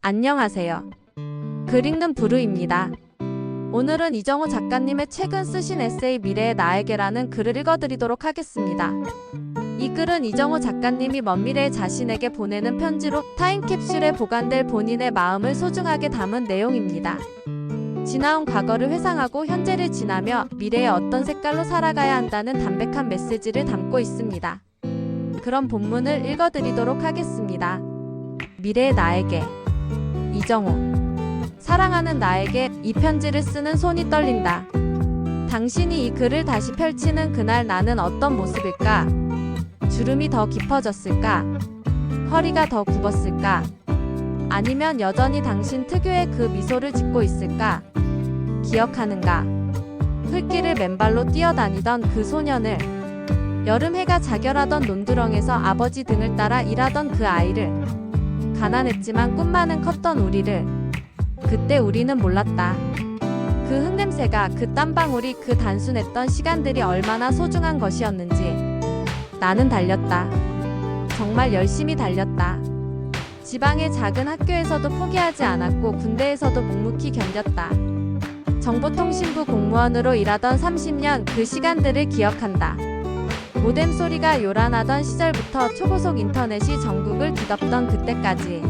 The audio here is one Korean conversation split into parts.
안녕하세요. 글 읽는 부르입니다. 오늘은 이정우 작가님의 최근 쓰신 에세이 미래의 나에게라는 글을 읽어드리도록 하겠습니다. 이 글은 이정우 작가님이 먼 미래의 자신에게 보내는 편지로 타임캡슐에 보관될 본인의 마음을 소중하게 담은 내용입니다. 지나온 과거를 회상하고 현재를 지나며 미래의 어떤 색깔로 살아가야 한다는 담백한 메시지를 담고 있습니다. 그럼 본문을 읽어드리도록 하겠습니다. 미래의 나에게. 이정우. 사랑하는 나에게 이 편지를 쓰는 손이 떨린다. 당신이 이 글을 다시 펼치는 그날 나는 어떤 모습일까? 주름이 더 깊어졌을까? 허리가 더 굽었을까? 아니면 여전히 당신 특유의 그 미소를 짓고 있을까? 기억하는가? 흙길을 맨발로 뛰어다니던 그 소년을, 여름 해가 자결하던 논두렁에서 아버지 등을 따라 일하던 그 아이를, 가난했지만 꿈만은 컸던 우리를. 그때 우리는 몰랐다. 그 흙냄새가, 그 땀방울이, 그 단순했던 시간들이 얼마나 소중한 것이었는지. 나는 달렸다. 정말 열심히 달렸다. 지방의 작은 학교에서도 포기하지 않았고 군대에서도 묵묵히 견뎠다. 정보통신부 공무원으로 일하던 30년 그 시간들을 기억한다. 모뎀 소리가 요란하던 시절부터 초고속 인터넷이 전국을 뒤덮던 그때까지.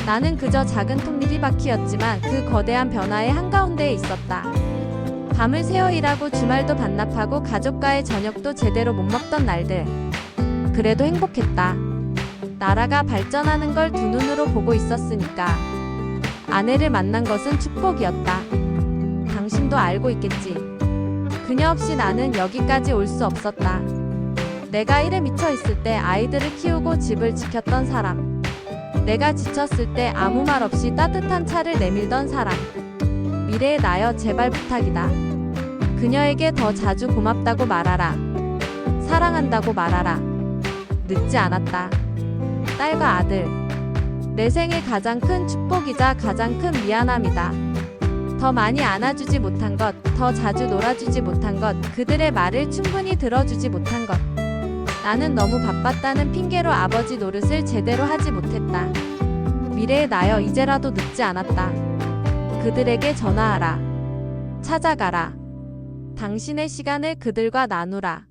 나는 그저 작은 톱니바퀴였지만 그 거대한 변화의 한가운데에 있었다. 밤을 새워 일하고 주말도 반납하고 가족과의 저녁도 제대로 못 먹던 날들. 그래도 행복했다. 나라가 발전하는 걸 두 눈으로 보고 있었으니까. 아내를 만난 것은 축복이었다. 당신도 알고 있겠지. 그녀 없이 나는 여기까지 올 수 없었다. 내가 일에 미쳐 있을 때 아이들을 키우고 집을 지켰던 사람. 내가 지쳤을 때 아무 말 없이 따뜻한 차를 내밀던 사람. 미래의 나여, 제발 부탁이다. 그녀에게 더 자주 고맙다고 말하라. 사랑한다고 말하라. 늦지 않았다. 딸과 아들. 내 생의 가장 큰 축복이자 가장 큰 미안함이다. 더 많이 안아주지 못한 것, 더 자주 놀아주지 못한 것, 그들의 말을 충분히 들어주지 못한 것. 나는 너무 바빴다는 핑계로 아버지 노릇을 제대로 하지 못했다. 미래의 나여, 이제라도 늦지 않았다. 그들에게 전화하라. 찾아가라. 당신의 시간을 그들과 나누라.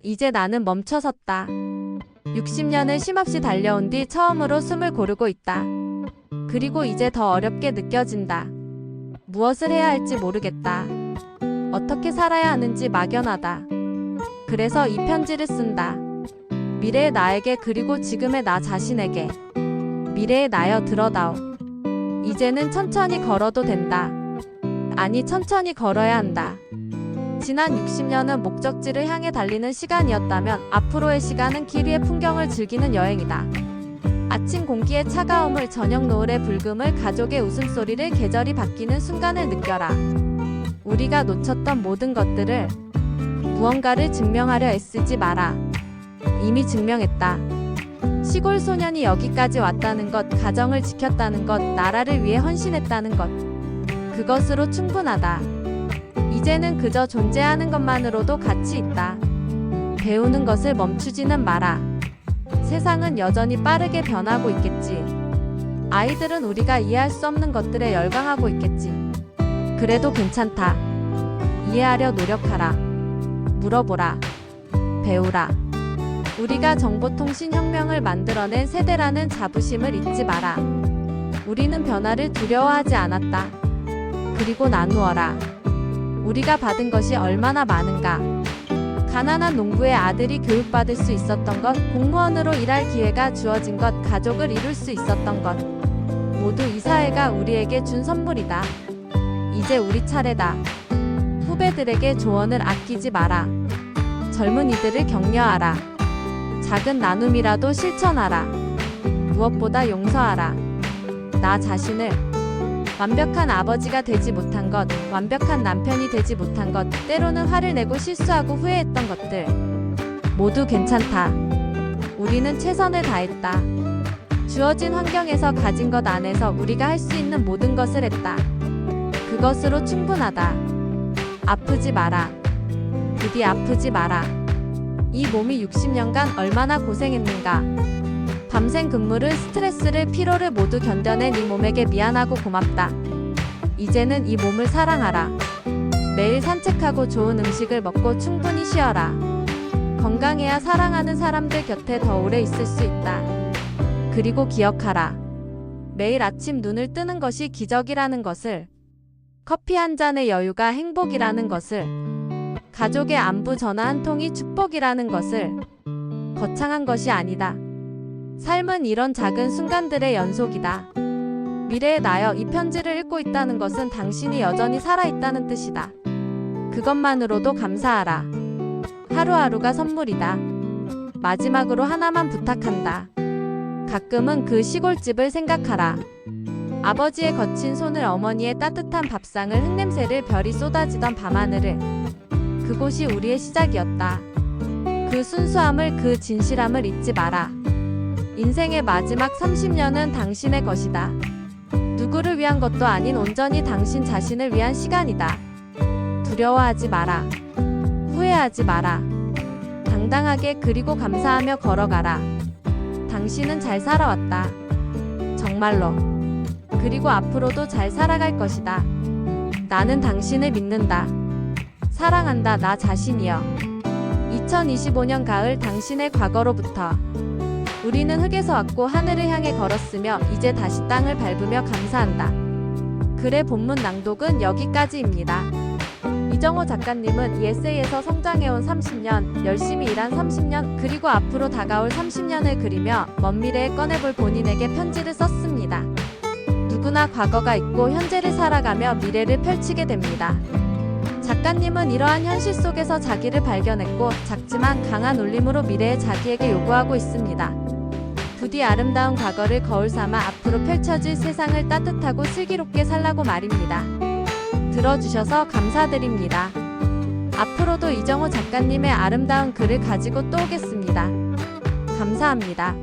이제 나는 멈춰섰다. 60년을 쉼없이 달려온 뒤 처음으로 숨을 고르고 있다. 그리고 이제 더 어렵게 느껴진다. 무엇을 해야 할지 모르겠다. 어떻게 살아야 하는지 막연하다. 그래서 이 편지를 쓴다. 미래의 나에게, 그리고 지금의 나 자신에게. 미래의 나여, 들어다오. 이제는 천천히 걸어도 된다. 아니, 천천히 걸어야 한다. 지난 60년은 목적지를 향해 달리는 시간이었다면 앞으로의 시간은 길 위의 풍경을 즐기는 여행이다. 아침 공기의 차가움을, 저녁 노을의 붉음을, 가족의 웃음소리를, 계절이 바뀌는 순간을 느껴라. 우리가 놓쳤던 모든 것들을, 무언가를 증명하려 애쓰지 마라. 이미 증명했다. 시골 소년이 여기까지 왔다는 것, 가정을 지켰다는 것, 나라를 위해 헌신했다는 것. 그것으로 충분하다. 이제는 그저 존재하는 것만으로도 가치 있다. 배우는 것을 멈추지는 마라. 세상은 여전히 빠르게 변하고 있겠지. 아이들은 우리가 이해할 수 없는 것들에 열광하고 있겠지. 그래도 괜찮다. 이해하려 노력하라. 물어보라. 배우라. 우리가 정보통신혁명을 만들어낸 세대라는 자부심을 잊지 마라. 우리는 변화를 두려워하지 않았다. 그리고 나누어라. 우리가 받은 것이 얼마나 많은가. 가난한 농부의 아들이 교육받을 수 있었던 것, 공무원으로 일할 기회가 주어진 것, 가족을 이룰 수 있었던 것. 모두 이 사회가 우리에게 준 선물이다. 이제 우리 차례다. 후배들에게 조언을 아끼지 마라. 젊은이들을 격려하라. 작은 나눔이라도 실천하라. 무엇보다 용서하라. 나 자신을. 완벽한 아버지가 되지 못한 것, 완벽한 남편이 되지 못한 것, 때로는 화를 내고 실수하고 후회했던 것들. 모두 괜찮다. 우리는 최선을 다했다. 주어진 환경에서, 가진 것 안에서 우리가 할 수 있는 모든 것을 했다. 그것으로 충분하다. 아프지 마라. 부디 아프지 마라. 이 몸이 60년간 얼마나 고생했는가. 밤샘 근무를, 스트레스를, 피로를 모두 견뎌낸 이 몸에게 미안하고 고맙다. 이제는 이 몸을 사랑하라. 매일 산책하고 좋은 음식을 먹고 충분히 쉬어라. 건강해야 사랑하는 사람들 곁에 더 오래 있을 수 있다. 그리고 기억하라. 매일 아침 눈을 뜨는 것이 기적이라는 것을, 커피 한 잔의 여유가 행복이라는 것을, 가족의 안부 전화 한 통이 축복이라는 것을, 거창한 것이 아니다. 삶은 이런 작은 순간들의 연속이다. 미래의 나여, 이 편지를 읽고 있다는 것은 당신이 여전히 살아있다는 뜻이다. 그것만으로도 감사하라. 하루하루가 선물이다. 마지막으로 하나만 부탁한다. 가끔은 그 시골집을 생각하라. 아버지의 거친 손을, 어머니의 따뜻한 밥상을, 흙냄새를, 별이 쏟아지던 밤하늘을. 그곳이 우리의 시작이었다. 그 순수함을, 그 진실함을 잊지 마라. 인생의 마지막 30년은 당신의 것이다. 누구를 위한 것도 아닌 온전히 당신 자신을 위한 시간이다. 두려워하지 마라. 후회하지 마라. 당당하게 그리고 감사하며 걸어가라. 당신은 잘 살아왔다. 정말로. 그리고 앞으로도 잘 살아갈 것이다. 나는 당신을 믿는다. 사랑한다, 나 자신이여. 2025년 가을, 당신의 과거로부터. 우리는 흙에서 왔고 하늘을 향해 걸었으며 이제 다시 땅을 밟으며 감사한다. 글의 본문 낭독은 여기까지입니다. 이정호 작가님은 이 에세이에서 성장해온 30년, 열심히 일한 30년, 그리고 앞으로 다가올 30년을 그리며 먼 미래에 꺼내볼 본인에게 편지를 썼습니다. 누구나 과거가 있고 현재를 살아가며 미래를 펼치게 됩니다. 작가님은 이러한 현실 속에서 자기를 발견했고 작지만 강한 울림으로 미래의 자기에게 요구하고 있습니다. 부디 아름다운 과거를 거울 삼아 앞으로 펼쳐질 세상을 따뜻하고 슬기롭게 살라고 말입니다. 들어주셔서 감사드립니다. 앞으로도 이정호 작가님의 아름다운 글을 가지고 또 오겠습니다. 감사합니다.